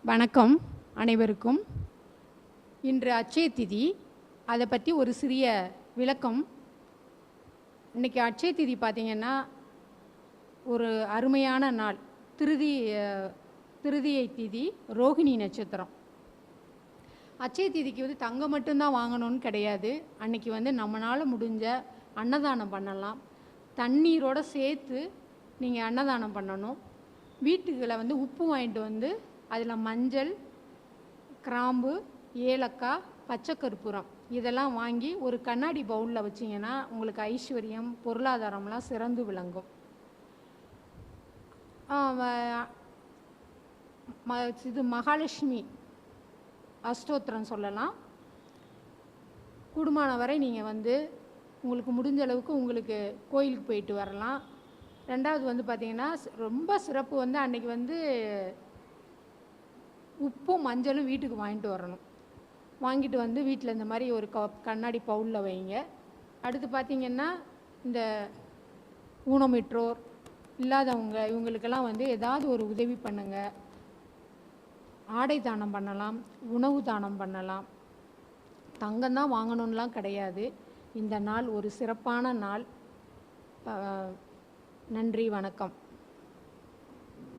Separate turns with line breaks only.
வணக்கம் அனைவருக்கும். இன்று அட்சய திதி, அதை பற்றி ஒரு சிறிய விளக்கம். இன்றைக்கி அட்சய திதி பார்த்திங்கன்னா ஒரு அருமையான நாள். திருதியை திதி, ரோகிணி நட்சத்திரம். அட்சய திதிக்கு தங்கம் மட்டும்தான் வாங்கணும்னு கிடையாது. அன்றைக்கி நம்மளால் முடிஞ்ச அன்னதானம் பண்ணலாம். தண்ணீரோடு சேர்த்து நீங்கள் அன்னதானம் பண்ணணும். வீட்டுகளை உப்பு வாங்கிட்டு அதில் மஞ்சள், கிராம்பு, ஏலக்காய், பச்சை கற்பூரம் இதெல்லாம் வாங்கி ஒரு கண்ணாடி பவுலில் வச்சிங்கன்னா உங்களுக்கு ஐஸ்வர்யம், பொருளாதாரம்லாம் சிறந்து விளங்கும். இது மகாலட்சுமி அஷ்டோத்திரம் சொல்லலாம். கூடுமான வரை நீங்கள் உங்களுக்கு முடிஞ்ச அளவுக்கு உங்களுக்கு கோயிலுக்கு போயிட்டு வரலாம். ரெண்டாவது பார்த்திங்கன்னா ரொம்ப சிறப்பு அன்றைக்கி உப்பும் மஞ்சளும் வீட்டுக்கு வாங்கிட்டு வரணும். வாங்கிட்டு வீட்டில் இந்த மாதிரி ஒரு கண்ணாடி பவுலில் வைங்க. அடுத்து பார்த்திங்கன்னா இந்த ஊனமிற்றோர் இல்லாதவங்க இவங்களுக்கெல்லாம் ஏதாவது ஒரு உதவி பண்ணுங்கள். ஆடை தானம் பண்ணலாம், உணவு தானம் பண்ணலாம். தங்கம் தான் வாங்கணும்லாம் கிடையாது. இந்த நாள் ஒரு சிறப்பான நாள். நன்றி, வணக்கம்.